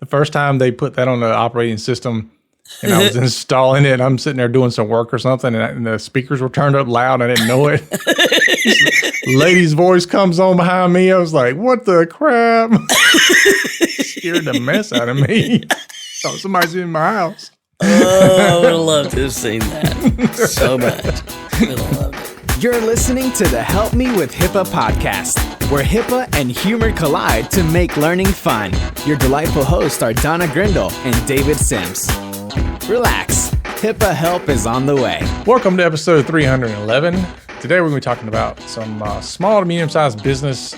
The first time they put that on the operating system and I was installing it, I'm sitting there doing some work or something, and the speakers were turned up loud. I didn't know it. Lady's voice comes on behind me. I was like, what the crap? Scared the mess out of me. Thought somebody's in my house. Oh, I would have loved to have seen that so much. I would have loved it. You're listening to the Help Me with HIPAA podcast, where HIPAA and humor collide to make learning fun. Your delightful hosts are Donna Grindle and David Sims. Relax. HIPAA help is on the way. Welcome to episode 311. Today we're going to be talking about some small to medium-sized business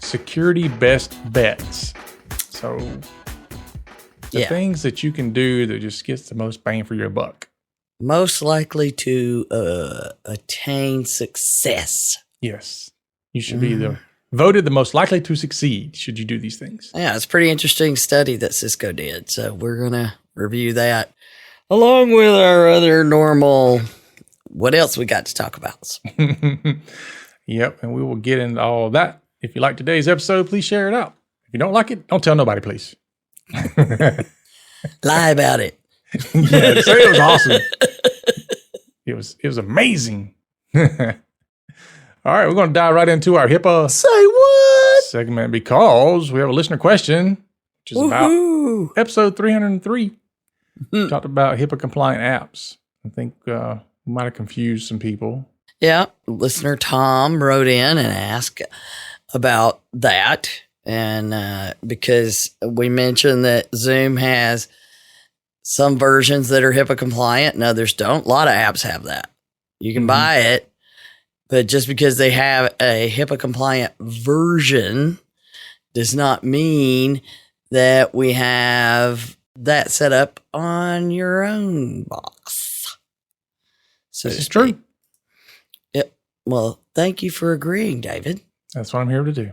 security best bets. So the things that you can do that just gets the most bang for your buck. Most likely to attain success. Yes. You should be voted the most likely to succeed should you do these things. Yeah, it's a pretty interesting study that Cisco did. So we're going to review that along with our other normal, what else we got to talk about. Yep, and we will get into all of that. If you like today's episode, please share it out. If you don't like it, don't tell nobody, please. Lie about it. Yeah, say it was awesome. It was amazing. All right, we're going to dive right into our HIPAA Say what? segment because we have a listener question, which is about episode 303. We talked about HIPAA compliant apps. I think we might have confused some people. Yeah, listener Tom wrote in and asked about that. And because we mentioned that Zoom has some versions that are HIPAA compliant and others don't. A lot of apps have that. You can buy it, but just because they have a HIPAA compliant version does not mean that we have that set up on your own box. So this is true. Yep. Well, thank you for agreeing, David. That's what I'm here to do.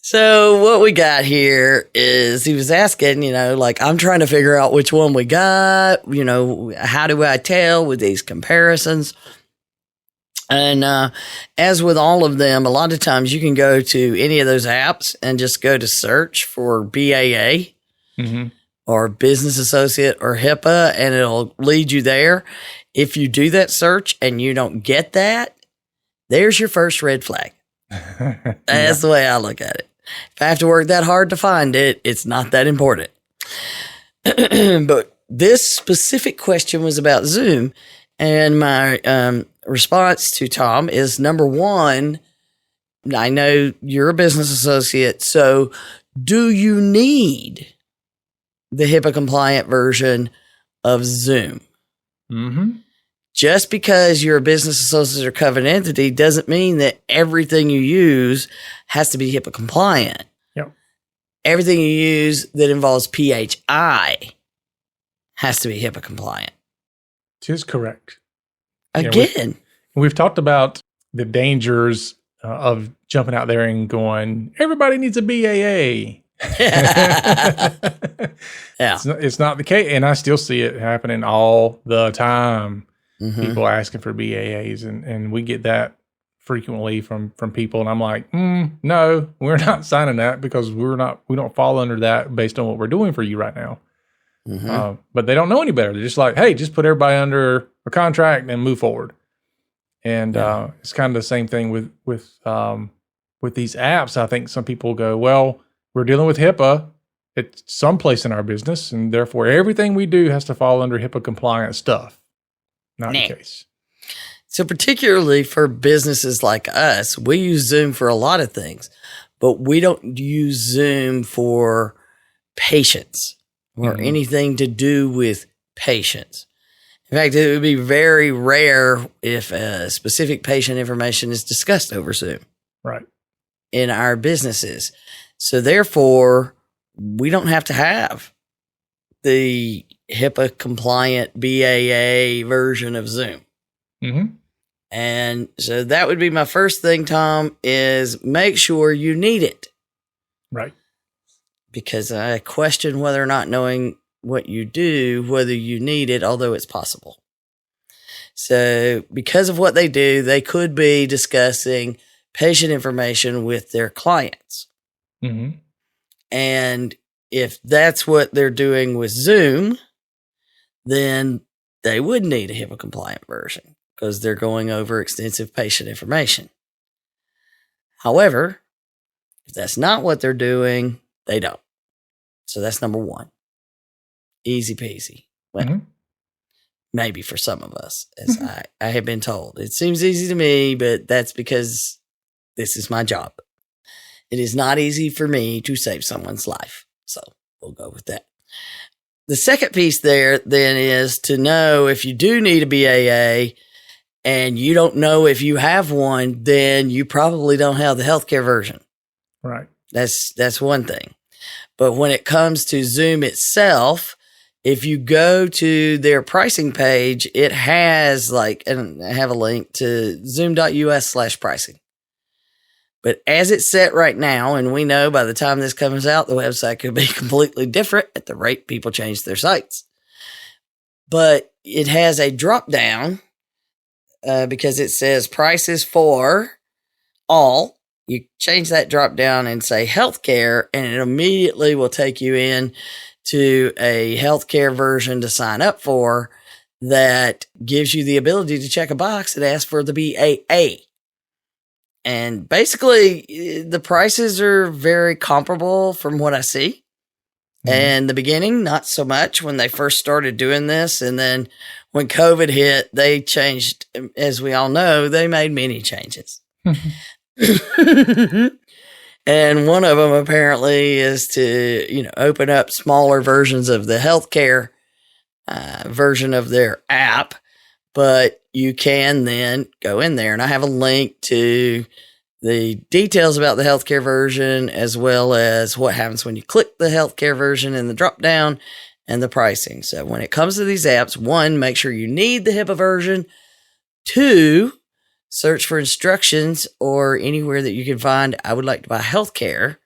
So what we got here is he was asking, I'm trying to figure out which one we got, how do I tell with these comparisons? And as with all of them, a lot of times you can go to any of those apps and just go to search for BAA or business associate or HIPAA, and it'll lead you there. If you do that search and you don't get that, there's your first red flag. That's the way I look at it. If I have to work that hard to find it, it's not that important. But this specific question was about Zoom, and my response to Tom is, number one, I know you're a business associate, so do you need the HIPAA compliant version of Zoom? Just because you're a business associate or covered entity doesn't mean that everything you use has to be HIPAA compliant. Yep. Everything you use that involves PHI has to be HIPAA compliant. Tis correct. Again. We've talked about the dangers of jumping out there and going, everybody needs a BAA. Yeah. It's not the case. And I still see it happening all the time. People asking for BAAs, and we get that frequently from people, and I'm like, no, we're not signing that because we don't fall under that based on what we're doing for you right now. But they don't know any better. They're just like, hey, just put everybody under a contract and move forward. And it's kind of the same thing with these apps. I think some people go, well, we're dealing with HIPAA at some place in our business, and therefore everything we do has to fall under HIPAA compliant stuff. Not the case. So particularly for businesses like us, we use Zoom for a lot of things, but we don't use Zoom for patients or anything to do with patients. In fact, it would be very rare if specific patient information is discussed over Zoom. Right. In our businesses. So therefore, we don't have to have the HIPAA compliant BAA version of Zoom. And so that would be my first thing, Tom, is make sure you need it. Right. Because I question whether or not knowing what you do, whether you need it, although it's possible. So because of what they do, they could be discussing patient information with their clients. Mm-hmm. And if that's what they're doing with Zoom, then they would need a HIPAA compliant version because they're going over extensive patient information. However, if that's not what they're doing, they don't. So that's number one. Easy peasy. Well, maybe for some of us, as I have been told. It seems easy to me, but that's because this is my job. It is not easy for me to save someone's life. So we'll go with that. The second piece there then is to know if you do need a BAA and you don't know if you have one, then you probably don't have the healthcare version. Right. That's one thing. But when it comes to Zoom itself, if you go to their pricing page, it has and I have a link to zoom.us/pricing. But as it's set right now, and we know by the time this comes out, the website could be completely different at the rate people change their sites. But it has a drop down because it says prices for all. You change that drop down and say healthcare, and it immediately will take you in to a healthcare version to sign up for that gives you the ability to check a box and ask for the BAA. And basically, the prices are very comparable from what I see. And the beginning, not so much when they first started doing this. And then when COVID hit, they changed, as we all know, they made many changes. And one of them apparently is to, open up smaller versions of the healthcare version of their app. But you can then go in there, and I have a link to the details about the healthcare version, as well as what happens when you click the healthcare version in the drop down and the pricing. So when it comes to these apps, 1, make sure you need the HIPAA version. 2, search for instructions or anywhere that you can find, I would like to buy healthcare.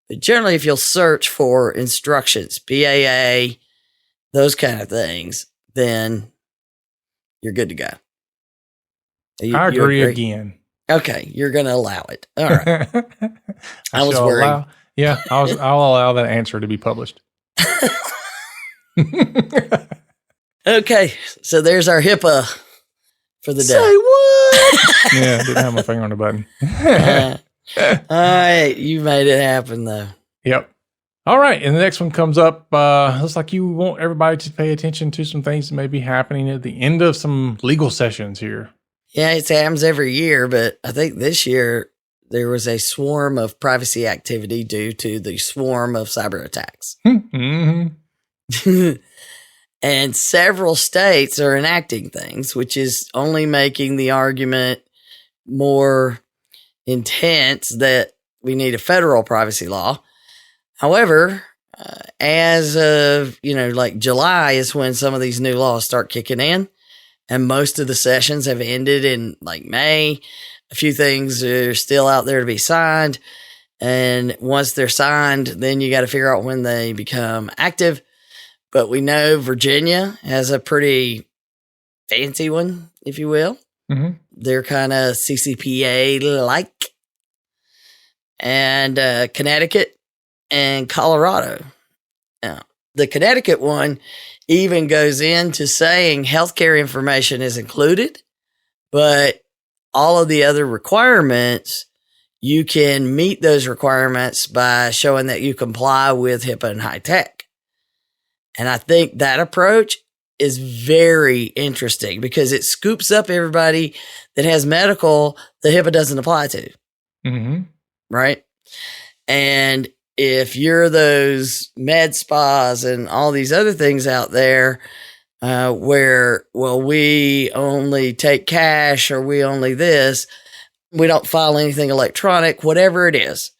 But generally, if you'll search for instructions, BAA, those kind of things, then you're good to go. I agree again. Okay, you're going to allow it. All right. I was worried. I'll allow that answer to be published. Okay, so there's our HIPAA for the day. Say what? Yeah, didn't have my finger on the button. All right, you made it happen, though. Yep. All right, and the next one comes up. Looks like you want everybody to pay attention to some things that may be happening at the end of some legal sessions here. Yeah, it happens every year, but I think this year there was a swarm of privacy activity due to the swarm of cyber attacks. Mm-hmm. And several states are enacting things, which is only making the argument more intense that we need a federal privacy law. However, as of, July is when some of these new laws start kicking in. And most of the sessions have ended in May. A few things are still out there to be signed. And once they're signed, then you got to figure out when they become active. But we know Virginia has a pretty fancy one, if you will. Mm-hmm. They're kind of CCPA-like. And Connecticut and Colorado. Now, the Connecticut one even goes into saying healthcare information is included, but all of the other requirements, you can meet those requirements by showing that you comply with HIPAA and high tech. And I think that approach is very interesting because it scoops up everybody that has medical that HIPAA doesn't apply to. Mm-hmm. Right? And if you're those med spas and all these other things out there where, we only take cash or we only this, we don't file anything electronic, whatever it is,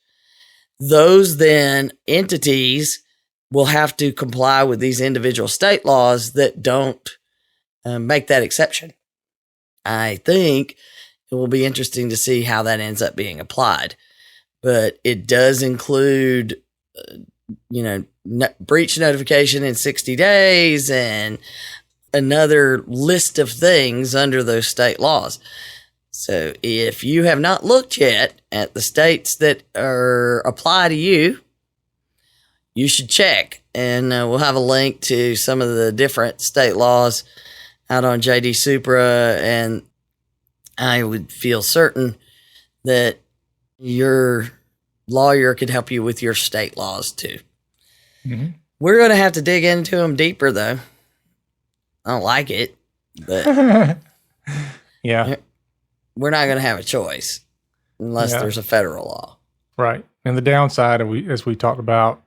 those then entities will have to comply with these individual state laws that don't make that exception. I think it will be interesting to see how that ends up being applied. But it does include, breach notification in 60 days and another list of things under those state laws. So if you have not looked yet at the states that apply to you, you should check. And we'll have a link to some of the different state laws out on JD Supra. And I would feel certain that your lawyer could help you with your state laws too. Mm-hmm. We're going to have to dig into them deeper, though. I don't like it, but yeah, we're not going to have a choice unless there's a federal law. Right. And the downside, as we talked about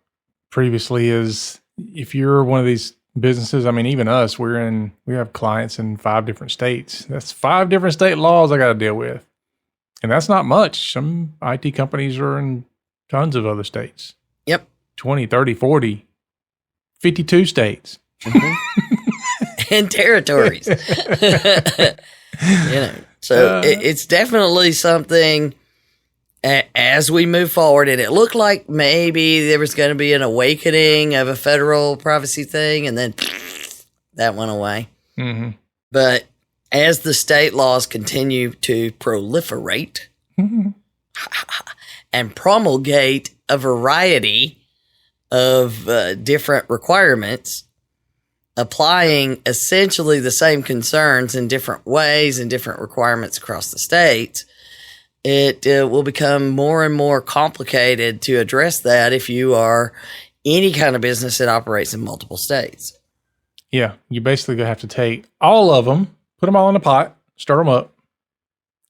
previously, is if you're one of these businesses, I mean, even us, we have clients in 5 different states. That's 5 different state laws I got to deal with. And that's not much. Some IT companies are in tons of other states. Yep. 20, 30, 40, 52 states. Mm-hmm. And territories. So it's definitely something as we move forward. And it looked like maybe there was going to be an awakening of a federal privacy thing, and then that went away. Mm-hmm. But as the state laws continue to proliferate and promulgate a variety of different requirements, applying essentially the same concerns in different ways and different requirements across the states, it will become more and more complicated to address that if you are any kind of business that operates in multiple states. Yeah, you basically have to take all of them, put them all in a pot, stir them up,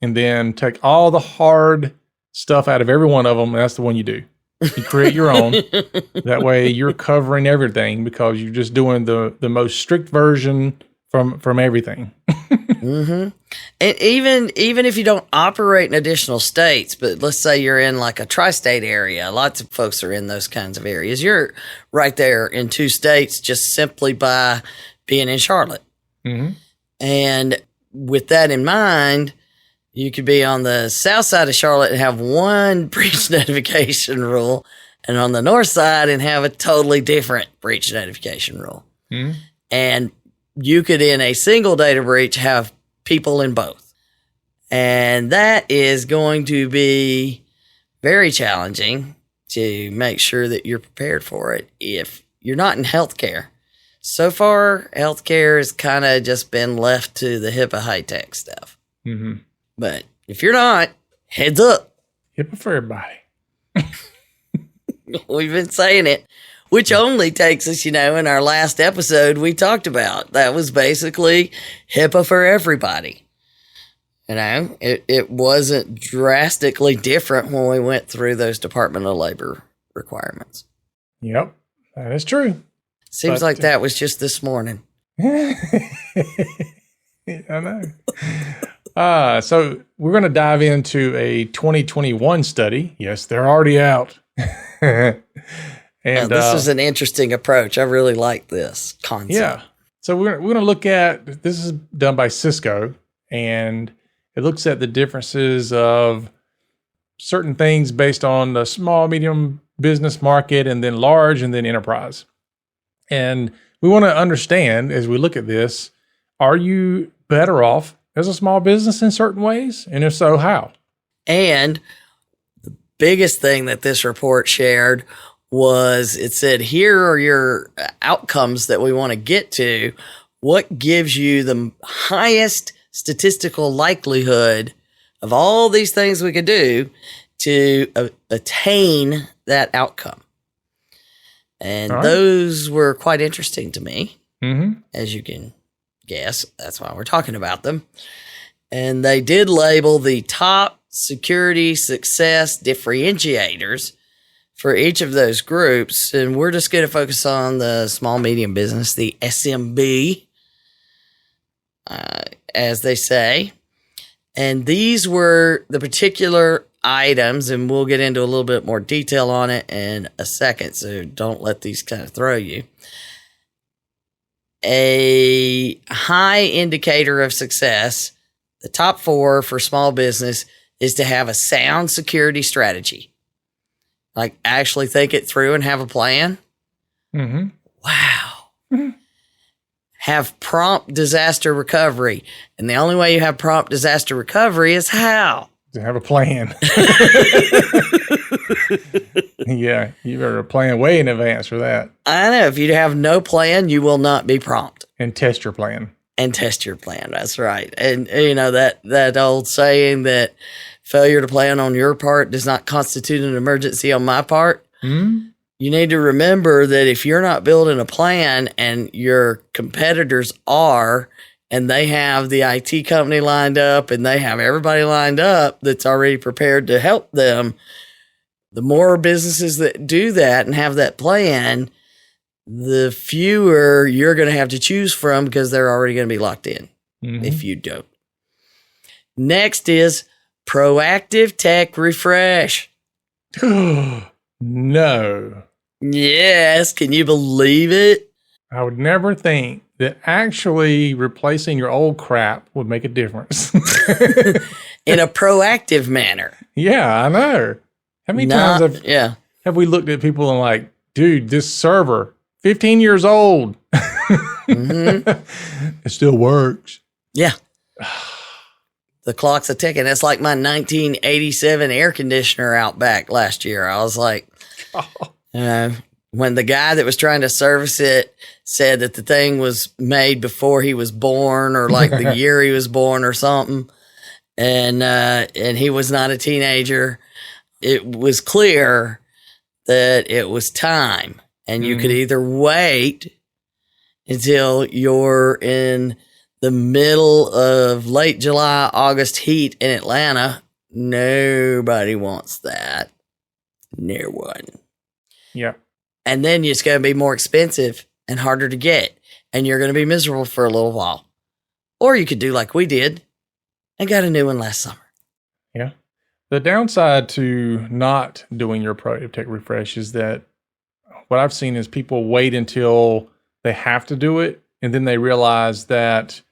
and then take all the hard stuff out of every one of them, and that's the one you do. You create your own. That way you're covering everything because you're just doing the most strict version from everything. Mm-hmm. And even if you don't operate in additional states, but let's say you're in like a tri-state area, lots of folks are in those kinds of areas. You're right there in 2 states just simply by being in Charlotte. Mm-hmm. And with that in mind, you could be on the south side of Charlotte and have one breach notification rule, and on the north side and have a totally different breach notification rule. Mm-hmm. And you could, in a single data breach, have people in both. And that is going to be very challenging to make sure that you're prepared for it if you're not in healthcare. So far, healthcare has kind of just been left to the HIPAA high-tech stuff. Mm-hmm. But if you're not, heads up. HIPAA for everybody. We've been saying it, which only takes us, in our last episode we talked about. That was basically HIPAA for everybody. It wasn't drastically different when we went through those Department of Labor requirements. Yep, that is true. Seems like that was just this morning. I know. So we're going to dive into a 2021 study. Yes, they're already out. And this is an interesting approach. I really like this concept. Yeah. So we're going to look at, this is done by Cisco, and it looks at the differences of certain things based on the small, medium business market, and then large, and then enterprise. And we want to understand, as we look at this, are you better off as a small business in certain ways? And if so, how? And the biggest thing that this report shared was it said, here are your outcomes that we want to get to. What gives you the highest statistical likelihood of all these things we could do to attain that outcome? And those were quite interesting to me, as you can guess. That's why we're talking about them. And they did label the top security success differentiators for each of those groups. And we're just going to focus on the small, medium business, the SMB, as they say. And these were the particular items, and we'll get into a little bit more detail on it in a second, so don't let these kind of throw you. A high indicator of success, the top 4 for small business, is to have a sound security strategy. Like actually think it through and have a plan. Mm-hmm. Wow. Mm-hmm. have prompt disaster recovery. And the only way you have prompt disaster recovery is how? To have a plan. Yeah, you better plan way in advance for that. I know. If you have no plan, you will not be prompt. And test your plan. And test your plan. That's right. And, you know, that old saying that failure to plan on your part does not constitute an emergency on my part. Mm-hmm. You need to remember that if you're not building a plan and your competitors are, and they have the IT company lined up and they have everybody lined up that's already prepared to help them, the more businesses that do that and have that plan, the fewer you're going to have to choose from because they're already going to be locked in if you don't. Next is proactive tech refresh. No. Yes. Can you believe it? I would never think that actually replacing your old crap would make a difference. In a proactive manner. Yeah, I know. How many times have we looked at people and like, dude, this server, 15 years old. It still works. Yeah. The clock's a ticking. It's like my 1987 air conditioner out back last year. I was like, when the guy that was trying to service it said that the thing was made before he was born or like the year he was born or something, and he was not a teenager, it was clear that it was time. And you could either wait until you're in the middle of late July, August heat in Atlanta. Nobody wants that. No one. Yeah. And then it's going to be more expensive and harder to get. And you're going to be miserable for a little while. Or you could do like we did and got a new one last summer. Yeah. The downside to not doing your proactive tech refresh is that what I've seen is people wait until they have to do it. And then they realize that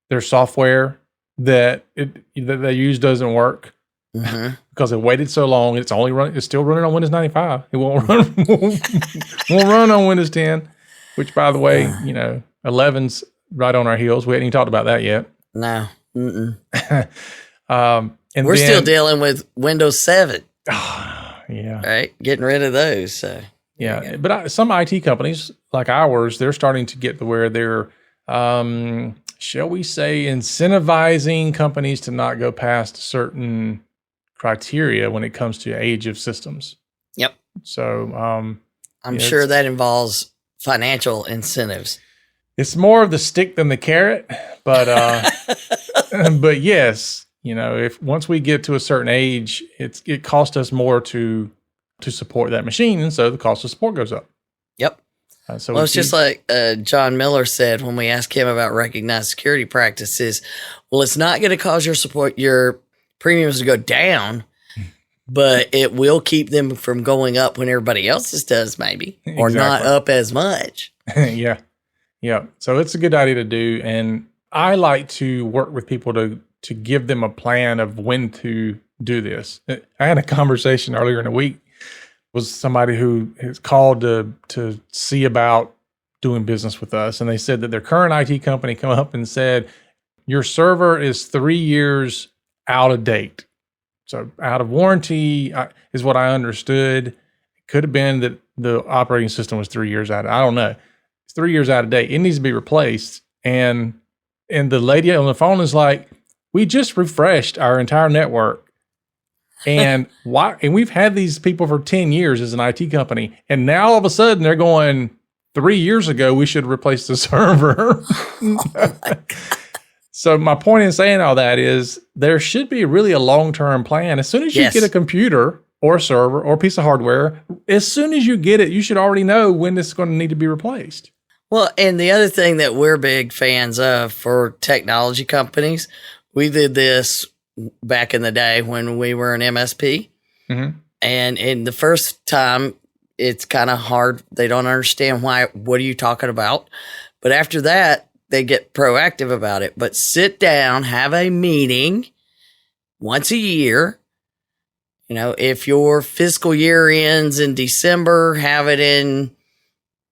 their software that they use doesn't work. Because it waited so long. It's still running on Windows 95. It won't run on Windows 10, which, by the way, 11's right on our heels. We haven't even talked about that yet. No. And we're still dealing with Windows 7. Yeah. Right? Getting rid of those. So yeah. But some IT companies like ours, they're starting to get to where they're, shall we say, incentivizing companies to not go past certain criteria when it comes to age of systems. Yep. So I'm sure that involves financial incentives. It's more of the stick than the carrot, but but yes, if once we get to a certain age, it costs us more to support that machine, and so the cost of support goes up. Yep. So it's just like John Miller said when we asked him about recognized security practices. Well, it's not going to cause your premiums to go down, but it will keep them from going up when everybody else's does, maybe, or not up as much. Yeah. So it's a good idea to do, and I like to work with people to give them a plan of when to do this. I had a conversation earlier in the week with somebody who has called to see about doing business with us, and they said that their current IT company come up and said, your server is 3 years out of date. So out of warranty is what I understood. It could have been that the operating system was 3 years out. I don't know. It's 3 years out of date. It needs to be replaced. And the lady on the phone is like, we just refreshed our entire network. And why? And we've had these people for 10 years as an IT company. And now all of a sudden they're going, 3 years ago, we should replace the server. So my point in saying all that is there should be really a long-term plan. As soon as you get a computer or a server or a piece of hardware, as soon as you get it, you should already know when it's going to need to be replaced. Well, and the other thing that we're big fans of for technology companies, we did this back in the day when we were an MSP. Mm-hmm. And in the first time, it's kind of hard. They don't understand what are you talking about? But after that, they get proactive about it. But sit down, have a meeting once a year. If your fiscal year ends in December, have it in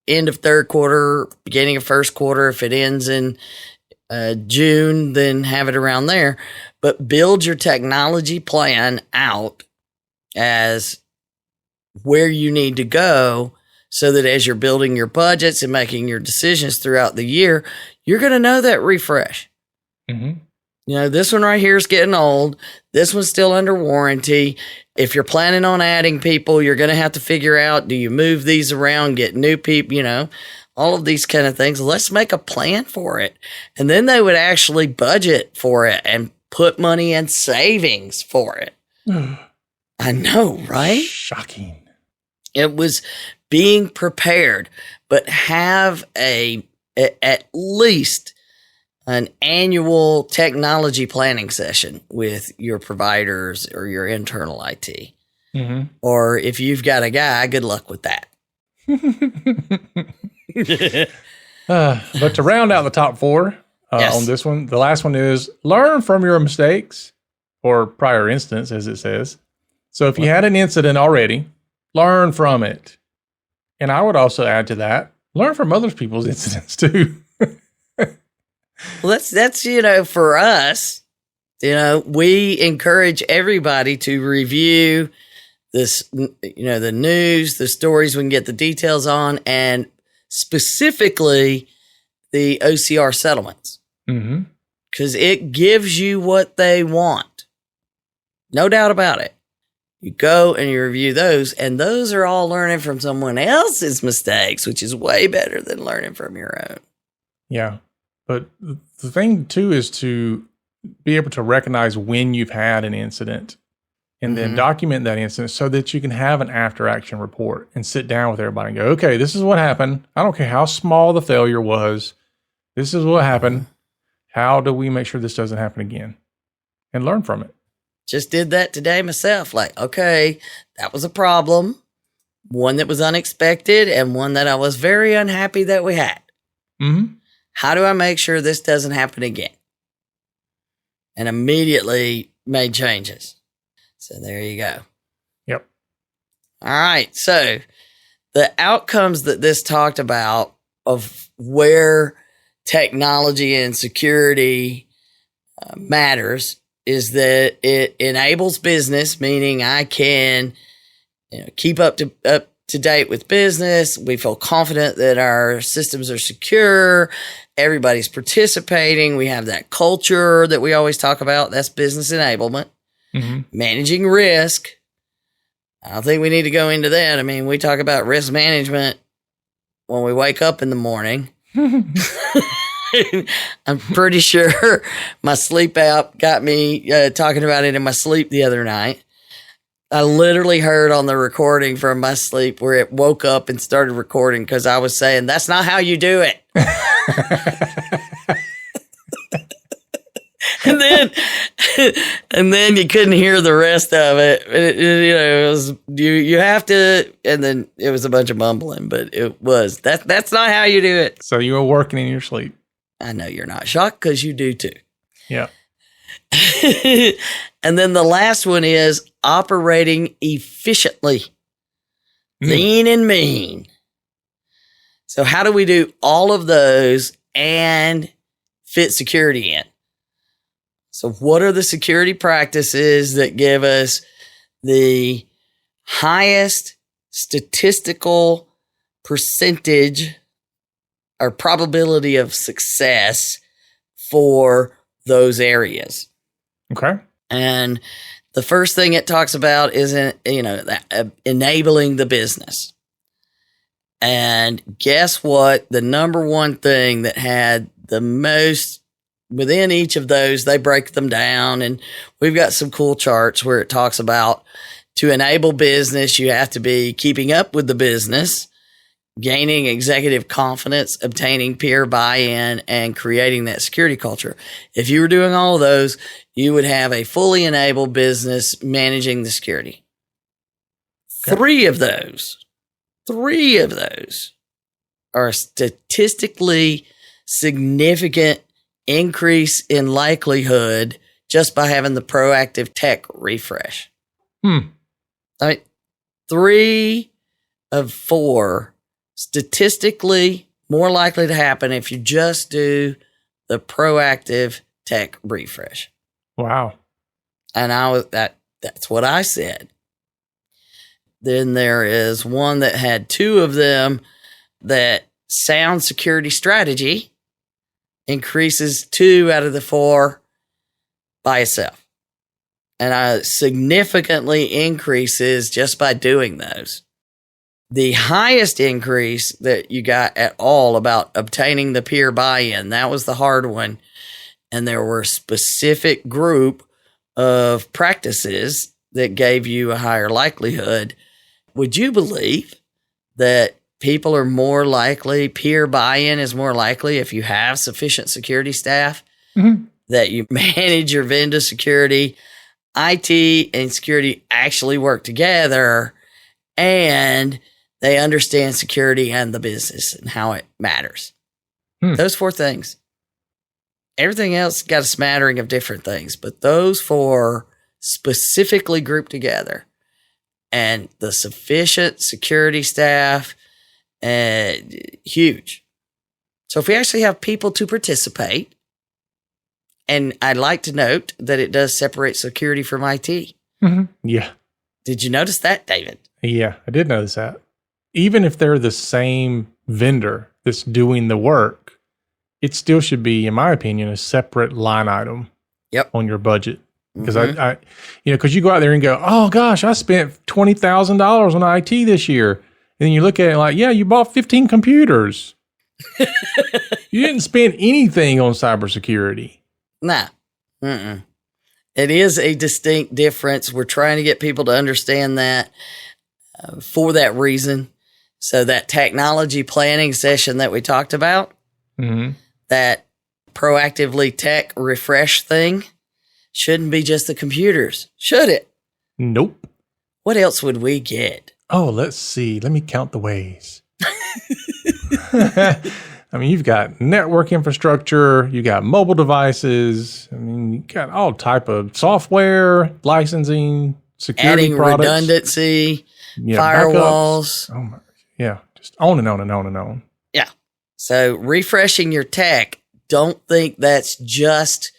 end of third quarter, beginning of first quarter. If it ends in June, then have it around there. But build your technology plan out as where you need to go so that as you're building your budgets and making your decisions throughout the year, you're going to know that refresh. Mm-hmm. You know, this one right here is getting old. This one's still under warranty. If you're planning on adding people, you're going to have to figure out, do you move these around, get new people, you know, all of these kind of things. Let's make a plan for it. And then they would actually budget for it and put money in savings for it. I know, right? Shocking. It was being prepared, but have at least an annual technology planning session with your providers or your internal IT. Mm-hmm. Or if you've got a guy, good luck with that. But to round out the top four Yes. on this one, the last one is learn from your mistakes or prior instance, as it says. So if you had an incident already, learn from it. And I would also add to that, learn from other people's incidents too. Well, that's, you know, for us, you know, we encourage everybody to review this, you know, the news, the stories we can get the details on, and specifically the OCR settlements. Mm-hmm. Because it gives you what they want. No doubt about it. You go and you review those, and those are all learning from someone else's mistakes, which is way better than learning from your own. Yeah. But the thing too is to be able to recognize when you've had an incident and then document that incident so that you can have an after action report and sit down with everybody and go, okay, this is what happened. I don't care how small the failure was. This is what happened. How do we make sure this doesn't happen again? And learn from it. Just did that today myself. Like, okay, that was a problem. One that was unexpected and one that I was very unhappy that we had. Mm-hmm. How do I make sure this doesn't happen again? And immediately made changes. So there you go. Yep. All right. So the outcomes that this talked about of where technology and security matters is that it enables business, meaning I can, you know, keep up to date with business. We feel confident that our systems are secure. Everybody's participating. We have that culture that we always talk about. That's business enablement. Mm-hmm. Managing risk. I don't think we need to go into that. I mean, we talk about risk management when we wake up in the morning. I'm pretty sure my sleep app got me talking about it in my sleep the other night. I literally heard on the recording from my sleep where it woke up and started recording because I was saying, that's not how you do it. and then you couldn't hear the rest of it. You know, it was you have to, and then it was a bunch of mumbling, but it was that's not how you do it. So you were working in your sleep. I know you're not shocked because you do too. Yeah. And then the last one is operating efficiently. Lean and mean. So how do we do all of those and fit security in? So what are the security practices that give us the highest statistical percentage or probability of success for those areas? Okay. And the first thing it talks about is, enabling the business. And guess what? The number one thing that had the most within each of those, they break them down. And we've got some cool charts where it talks about to enable business, you have to be keeping up with the business, gaining executive confidence, obtaining peer buy-in, and creating that security culture. If you were doing all of those, you would have a fully enabled business managing the security. Okay. Three of those are statistically significant increase in likelihood just by having the proactive tech refresh. I mean, 3 of 4 statistically more likely to happen if you just do the proactive tech refresh. Wow. And that's what I said. Then there is one that had two of them, that sound security strategy increases 2 out of the 4 by itself. And significantly increases just by doing those. The highest increase that you got at all about obtaining the peer buy-in, that was the hard one. And there were a specific group of practices that gave you a higher likelihood. Would you believe that people are more likely, peer buy-in is more likely if you have sufficient security staff, that you manage your vendor security, IT and security actually work together, and they understand security and the business and how it matters. Those 4 things. Everything else got a smattering of different things, but those 4 specifically grouped together. And the sufficient security staff, huge. So if we actually have people to participate, and I'd like to note that it does separate security from IT. Yeah. Did you notice that, David? Yeah, I did notice that. Even if they're the same vendor that's doing the work, it still should be, in my opinion, a separate line item on your budget. Because I because you go out there and go, oh gosh, I spent $20,000 on IT this year. And then you look at it like, yeah, you bought 15 computers. You didn't spend anything on cybersecurity. Nah. It is a distinct difference. We're trying to get people to understand that for that reason. So that technology planning session that we talked about, that proactively tech refresh thing, shouldn't be just the computers, should it? Nope. What else would we get? Oh, let's see. Let me count the ways. I mean, you've got network infrastructure, you got mobile devices. I mean, you got all type of software, licensing, security adding products, redundancy, firewalls. backups. Oh my, yeah, just on and on and on and on. Yeah. So refreshing your tech, don't think that's just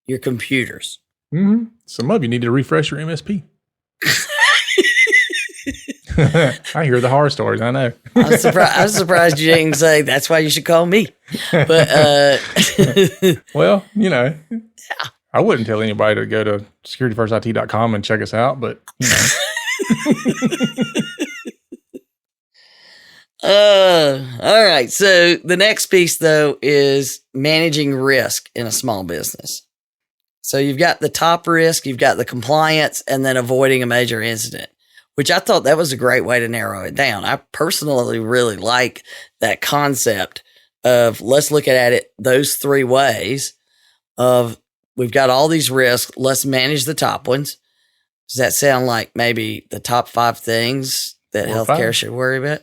your computers. Some of you need to refresh your MSP. I hear the horror stories. I know. I'm surprised you didn't say that's why you should call me. But well, I wouldn't tell anybody to go to securityfirstit.com and check us out, but all right. So the next piece though is managing risk in a small business. So you've got the top risk, you've got the compliance, and then avoiding a major incident, which I thought that was a great way to narrow it down. I personally really like that concept of let's look at it those 3 ways of we've got all these risks. Let's manage the top ones. Does that sound like maybe the top 5 things that healthcare should worry about?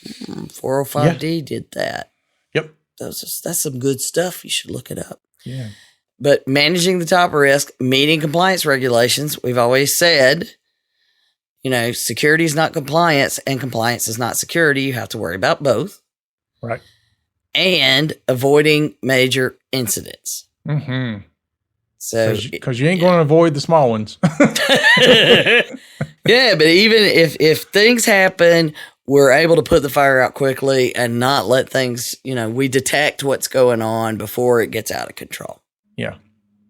405D did that. Yep. That's some good stuff. You should look it up. Yeah. But managing the top risk, meeting compliance regulations, we've always said, security is not compliance and compliance is not security. You have to worry about both. Right. And avoiding major incidents. So, because you ain't going to avoid the small ones. Yeah, but even if things happen, we're able to put the fire out quickly and not let things, we detect what's going on before it gets out of control. Yeah.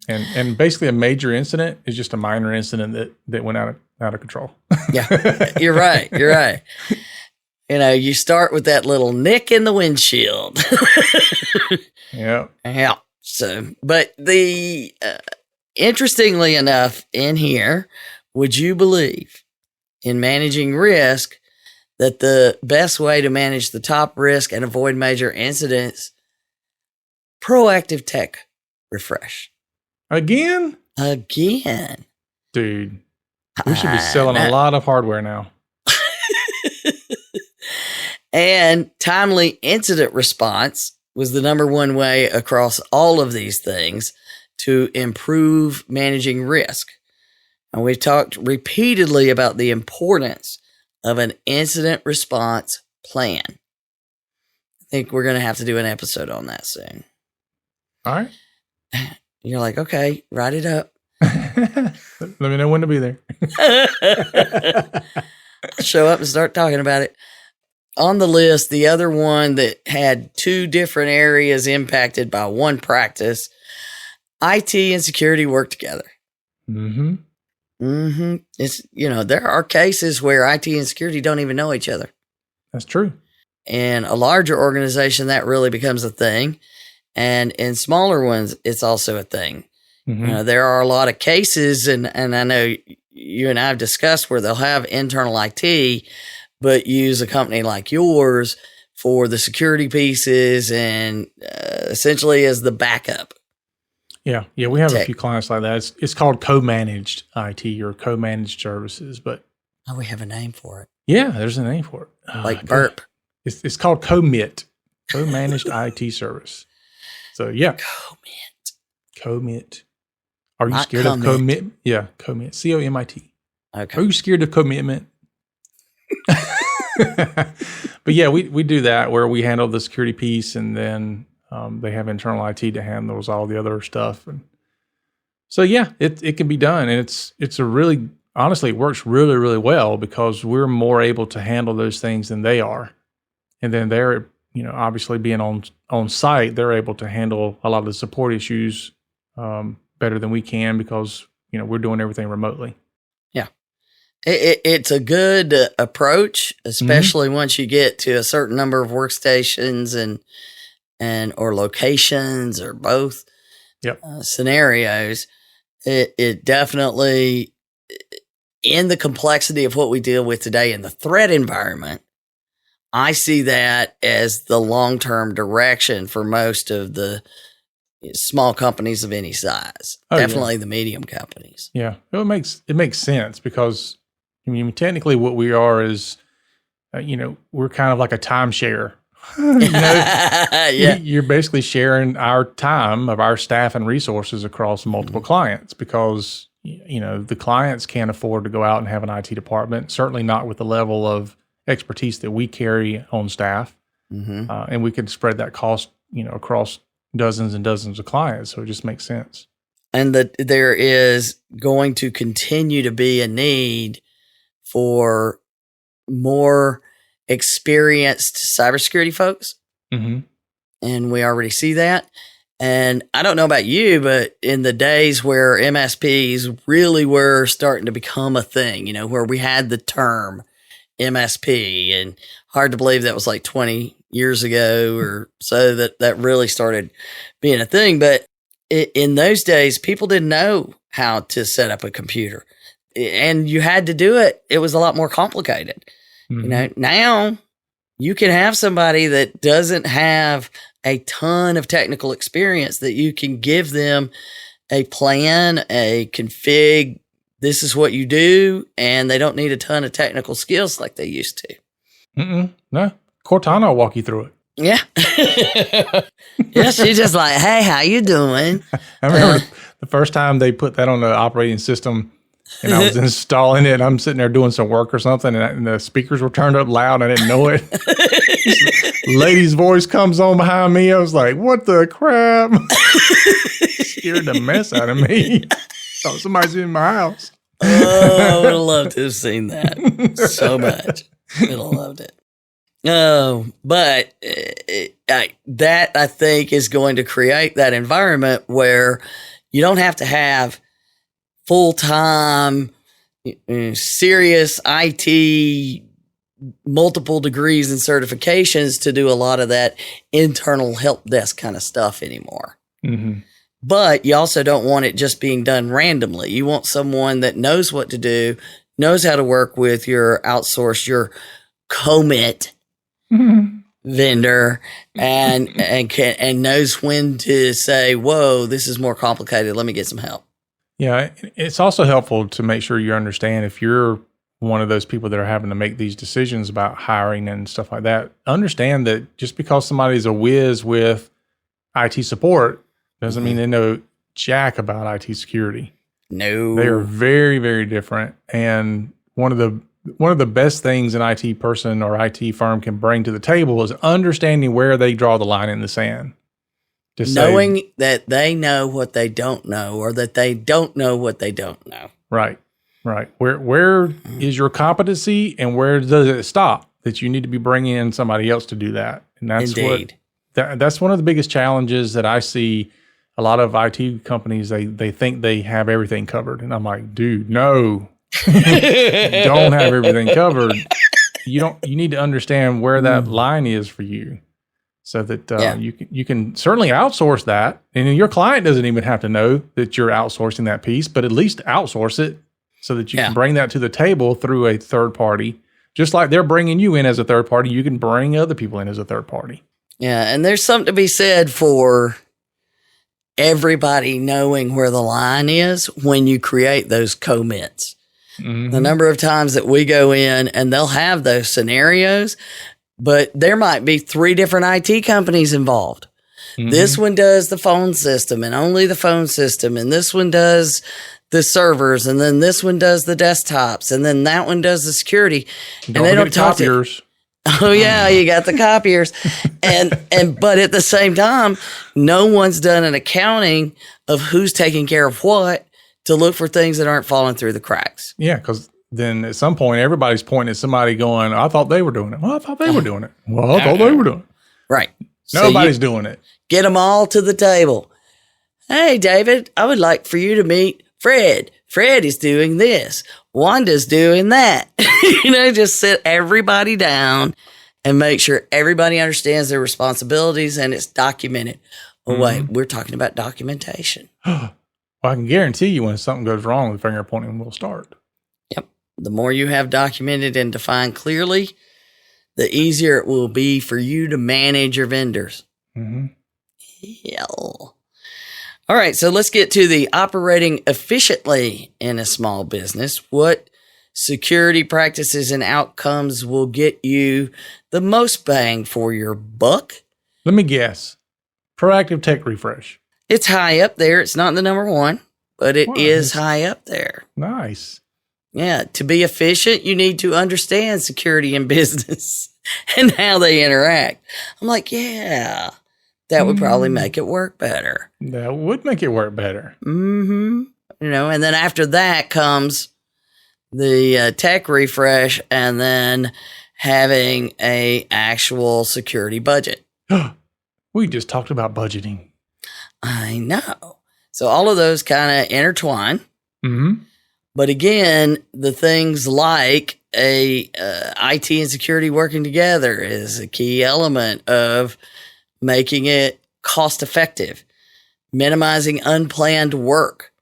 And basically a major incident is just a minor incident that went out of control. Yeah, you're right. You're right. You start with that little nick in the windshield. Yeah. Yeah. So, but interestingly enough in here, would you believe in managing risk that the best way to manage the top risk and avoid major incidents, proactive tech refresh. Again? Dude, we should be selling a lot of hardware now. And timely incident response was the number 1 way across all of these things to improve managing risk. And we've talked repeatedly about the importance of an incident response plan. think we're going to have to do an episode on that soon. All right. You're like, okay, write it up. Let me know when to be there. Show up and start talking about it. On the list, the other one that had 2 different areas impacted by one practice, IT and security work together. Mm-hmm. Mm-hmm. It's, there are cases where IT and security don't even know each other. That's true. In a larger organization, that really becomes a thing. And in smaller ones, it's also a thing. Mm-hmm. There are a lot of cases, and I know you and I have discussed where they'll have internal IT, but use a company like yours for the security pieces and essentially as the backup. Yeah. We have a few clients like that. It's called co-managed IT or co-managed services, but we have a name for it. Yeah, there's a name for it. Like burp. It's called commit, co-managed IT service. So yeah, commit. Are you scared of commit? Yeah, commit. COMIT. Okay. Are you scared of commitment? But yeah, we do that where we handle the security piece, and then they have internal IT that handles all the other stuff. And so yeah, it can be done, and it's a really, honestly, it works really, really well because we're more able to handle those things than they are, and then they're obviously being on site, they're able to handle a lot of the support issues better than we can because we're doing everything remotely. Yeah. It's a good approach, especially once you get to a certain number of workstations and or locations or both scenarios. It definitely, in the complexity of what we deal with today in the threat environment, I see that as the long-term direction for most of the small companies of any size. Definitely the medium companies. Yeah, it makes sense because technically what we are is, we're kind of like a timeshare. You're basically sharing our time of our staff and resources across multiple clients because the clients can't afford to go out and have an IT department. Certainly not with the level of expertise that we carry on staff, and we can spread that cost across dozens and dozens of clients. So it just makes sense. And that there is going to continue to be a need for more experienced cybersecurity folks. Mm-hmm. And we already see that. And I don't know about you, but in the days where MSPs really were starting to become a thing, where we had the term MSP, and hard to believe that was like 20 years ago or so that really started being a thing. But in those days, people didn't know how to set up a computer, and you had to do it. It was a lot more complicated. Mm-hmm. Now you can have somebody that doesn't have a ton of technical experience that you can give them a plan, a config. This is what you do, and they don't need a ton of technical skills like they used to. No, Cortana will walk you through it. Yeah. Yeah, she's just like, hey, how you doing? I remember the first time they put that on the operating system, and I was installing it, and I'm sitting there doing some work or something, and the speakers were turned up loud, and I didn't know it. Lady's voice comes on behind me. I was like, what the crap? Scared the mess out of me. Thought somebody's in my house. Oh, I would have loved to have seen that so much. Would have loved it. Oh, but that I think is going to create that environment where you don't have to have full-time, serious IT, multiple degrees and certifications to do a lot of that internal help desk kind of stuff anymore. Mm-hmm. But you also don't want it just being done randomly. You want someone that knows what to do, knows how to work with your outsourced, your commit vendor, and knows when to say, whoa, this is more complicated. Let me get some help. Yeah, it's also helpful to make sure you understand if you're one of those people that are having to make these decisions about hiring and stuff like that. Understand that just because somebody's a whiz with IT support doesn't mean they know jack about IT security. No. They are very, very different. And one of the one of the best things an IT person or IT firm can bring to the table is understanding where they draw the line in the sand. Knowing that they know what they don't know, or that they don't know what they don't know. Right. Where is your competency, and where does it stop? That you need to be bringing in somebody else to do that. And that's Indeed. that's one of the biggest challenges that I see. A lot of IT companies, they think they have everything covered. And I'm like, dude, no, you don't have everything covered. You need to understand where that line is for you, so that you can certainly outsource that. And your client doesn't even have to know that you're outsourcing that piece, but at least outsource it so that you can bring that to the table through a third party. Just like they're bringing you in as a third party, you can bring other people in as a third party. Yeah, and there's something to be said for everybody knowing where the line is when you create those commits. Mm-hmm. The number of times that we go in and they'll have those scenarios, but there might be 3 different IT companies involved. Mm-hmm. This one does the phone system and only the phone system, and this one does the servers, and then this one does the desktops, and then that one does the security. And they don't talk to copiers. Oh yeah, you got the copiers. But at the same time, no one's done an accounting of who's taking care of what to look for things that aren't falling through the cracks. Yeah, because then at some point everybody's pointing at somebody going, I thought they were doing it. Well, I thought they were doing it. Well, I thought they were doing it. Right. Nobody's doing it. Get them all to the table. Hey, David, I would like for you to meet Fred. Fred is doing this. Wanda's doing that. Just sit everybody down and make sure everybody understands their responsibilities and it's documented. Oh, wait, we're talking about documentation. Well, I can guarantee you when something goes wrong, the finger pointing will start. Yep. The more you have documented and defined clearly, the easier it will be for you to manage your vendors. Mm-hmm. Hell. All right, so let's get to the operating efficiently in a small business. What security practices and outcomes will get you the most bang for your buck? Let me guess. Proactive tech refresh. It's high up there. It's not the number one, but it is high up there. Nice. Yeah, to be efficient, you need to understand security in business and how they interact. I'm like, yeah. That would probably make it work better. That would make it work better. Mm-hmm. And then after that comes the tech refresh, and then having a actual security budget. We just talked about budgeting. I know. So all of those kind of intertwine. Mm-hmm. But again, the things like IT and security working together is a key element of making it cost effective, minimizing unplanned work.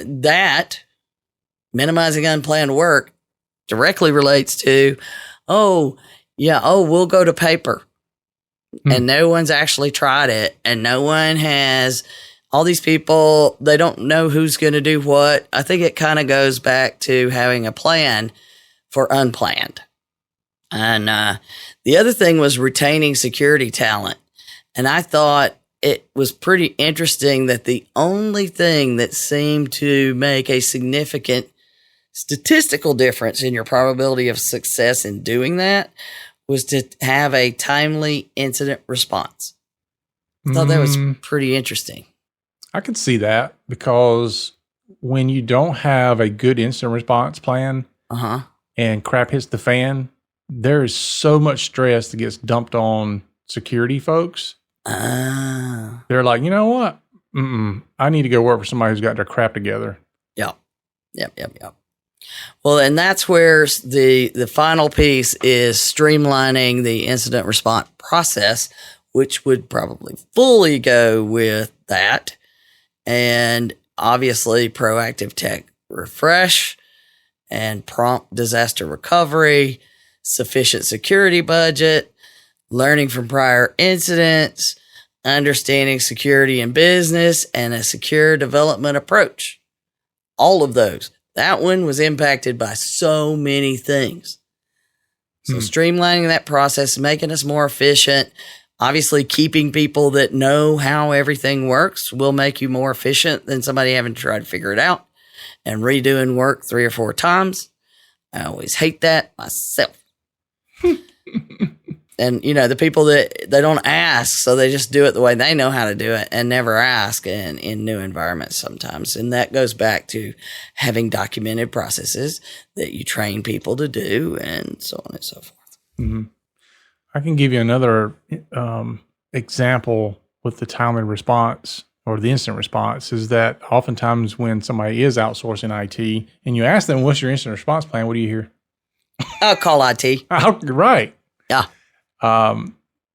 That minimizing unplanned work directly relates to, we'll go to paper. And no one's actually tried it. And no one has, all these people, they don't know who's going to do what. I think it kind of goes back to having a plan for unplanned. And the other thing was retaining security talent. And I thought it was pretty interesting that the only thing that seemed to make a significant statistical difference in your probability of success in doing that was to have a timely incident response. I thought that was pretty interesting. I could see that, because when you don't have a good incident response plan and crap hits the fan, there is so much stress that gets dumped on security folks. They're like, you know what? I need to go work for somebody who's got their crap together. Yep. Well, and that's where the final piece is streamlining the incident response process, which would probably fully go with that. And obviously proactive tech refresh and prompt disaster recovery, sufficient security budget, learning from prior incidents, understanding security in business, and a secure development approach. All of those. That one was impacted by so many things. So streamlining that process, making us more efficient, obviously keeping people that know how everything works will make you more efficient than somebody having to try to figure it out. and redoing work 3 or 4 times. I always hate that myself. And, the people that they don't ask, so they just do it the way they know how to do it and never ask in new environments sometimes. And that goes back to having documented processes that you train people to do and so on and so forth. Mm-hmm. I can give you another example with the timely response or the instant response is that oftentimes when somebody is outsourcing IT and you ask them, what's your instant response plan? What do you hear? I'll call IT. Right. Yeah.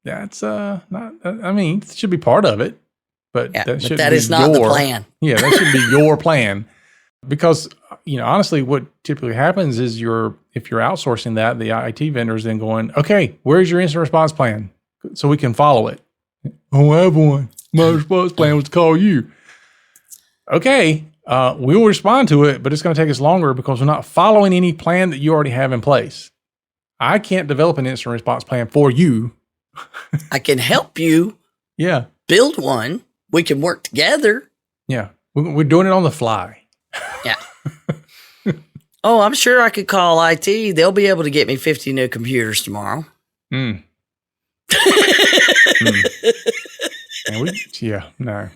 That's not, I mean, it should be part of it, but that is not the plan. Yeah, that should be your plan because, honestly, what typically happens is if you're outsourcing that, the IT vendor is then going, okay, where's your instant response plan? So we can follow it. I don't have one. My response plan was to call you. Okay, we'll respond to it, but it's going to take us longer because we're not following any plan that you already have in place. I can't develop an instant response plan for you. I can help you. Yeah. Build one. We can work together. Yeah. We're doing it on the fly. Yeah. Oh, I'm sure I could call IT. They'll be able to get me 50 new computers tomorrow. No. I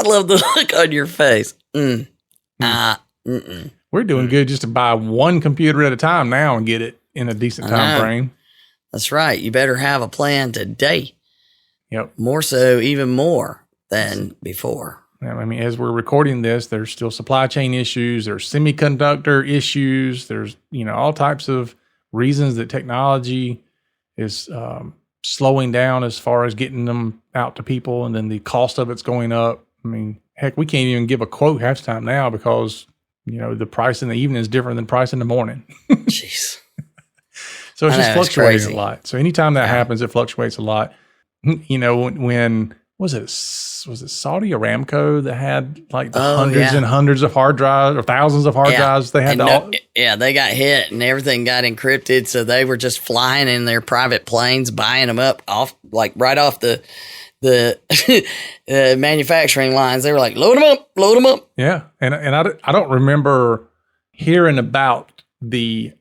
love the look on your face. We're doing good just to buy one computer at a time now and get it in a decent time frame. That's right. You better have a plan today. Yep. More so, even more than before. I mean, as we're recording this, there's still supply chain issues. There's semiconductor issues. There's, all types of reasons that technology is slowing down as far as getting them out to people. And then the cost of it's going up. I mean, heck, we can't even give a quote half the time now because, the price in the evening is different than price in the morning. Jeez. So it's just fluctuating a lot. So anytime that happens, it fluctuates a lot. When was it Saudi Aramco that had like the hundreds and hundreds of hard drives or thousands of hard drives? They had they got hit and everything got encrypted. So they were just flying in their private planes, buying them up right off the manufacturing lines. They were like, load them up. Yeah. And I don't remember hearing about the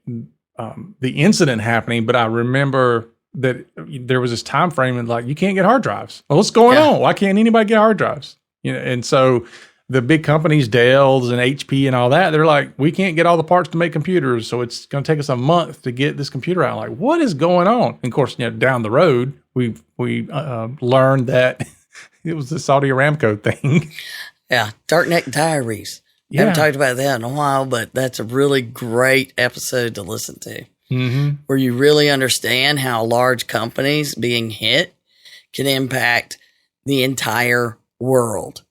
incident happening, but I remember that there was this time frame and like, you can't get hard drives. Well, what's going on? Why can't anybody get hard drives? And so the big companies, Dell's and HP and all that, they're like, we can't get all the parts to make computers. So it's going to take us a month to get this computer out. Like, what is going on? And of course, down the road, we learned that it was the Saudi Aramco thing. Yeah. Darknet Diaries. Yeah. Haven't talked about that in a while, but that's a really great episode to listen to. Mm-hmm. Where you really understand how large companies being hit can impact the entire world.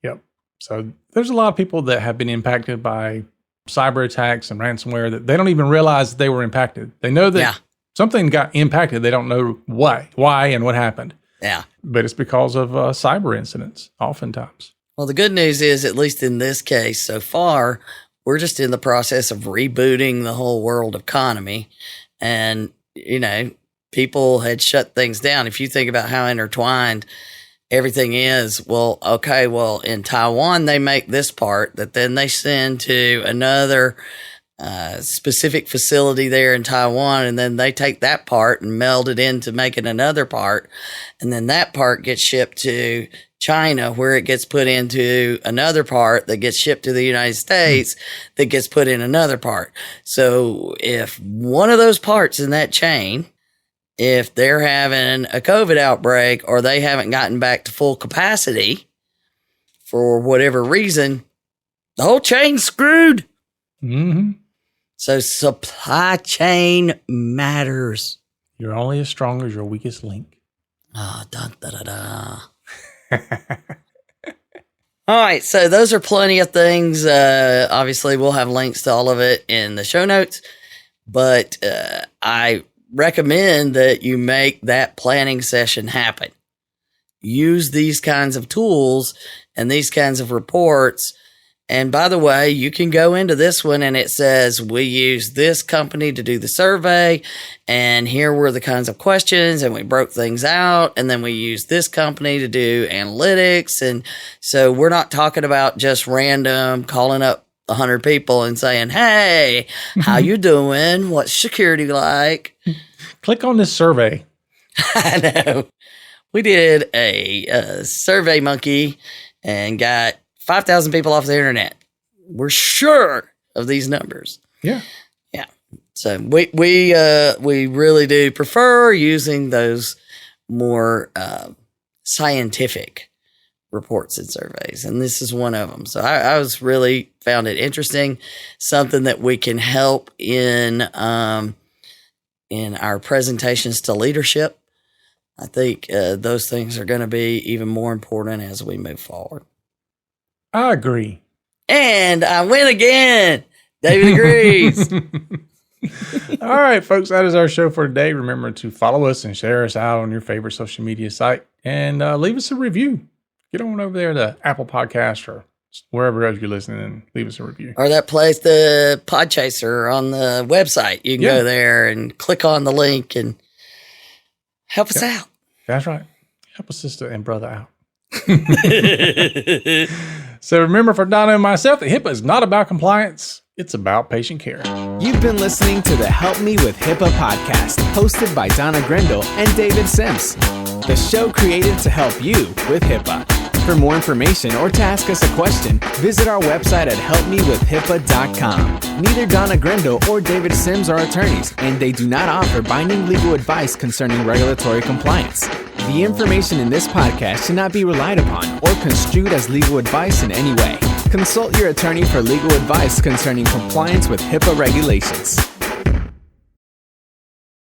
Yep. So there's a lot of people that have been impacted by cyber attacks and ransomware that they don't even realize that they were impacted. They know that something got impacted. They don't know why and what happened. Yeah. But it's because of cyber incidents oftentimes. Well, the good news is, at least in this case so far, we're just in the process of rebooting the whole world economy. And, people had shut things down. If you think about how intertwined everything is, in Taiwan, they make this part that then they send to another specific facility there in Taiwan. And then they take that part and meld it into making another part. And then that part gets shipped to China, where it gets put into another part that gets shipped to the United States that gets put in another part. So if one of those parts in that chain, if they're having a COVID outbreak or they haven't gotten back to full capacity for whatever reason, the whole chain's screwed. Mm-hmm. So supply chain matters. You're only as strong as your weakest link. Ah, dun, da, da, da. All right, so those are plenty of things. Obviously, we'll have links to all of it in the show notes, but I recommend that you make that planning session happen. Use these kinds of tools and these kinds of reports. And by the way, you can go into this one and it says, we use this company to do the survey, and here were the kinds of questions, and we broke things out, and then we use this company to do analytics. And so we're not talking about just random calling up 100 people and saying, hey, how you doing? What's security like? Click on this survey. I know. We did a survey monkey and got 5,000 people off the internet. We're sure of these numbers. Yeah. Yeah. So we really do prefer using those more scientific reports and surveys, and this is one of them. So I was really found it interesting, something that we can help in our presentations to leadership. I think those things are going to be even more important as we move forward. I agree. And I win again. David agrees. All right, folks, that is our show for today. Remember to follow us and share us out on your favorite social media site, and leave us a review. Get on over there to Apple Podcasts or wherever else you're listening and leave us a review. Or that place, the Podchaser on the website. You can go there and click on the link and help us out. That's right. Help a sister and brother out. So remember, for Donna and myself, that HIPAA is not about compliance. It's about patient care. You've been listening to the Help Me with HIPAA podcast, hosted by Donna Grindle and David Sims. The show created to help you with HIPAA. For more information or to ask us a question, visit our website at helpmewithhipaa.com. Neither Donna Grindle or David Sims are attorneys, and they do not offer binding legal advice concerning regulatory compliance. The information in this podcast should not be relied upon or construed as legal advice in any way. Consult your attorney for legal advice concerning compliance with HIPAA regulations.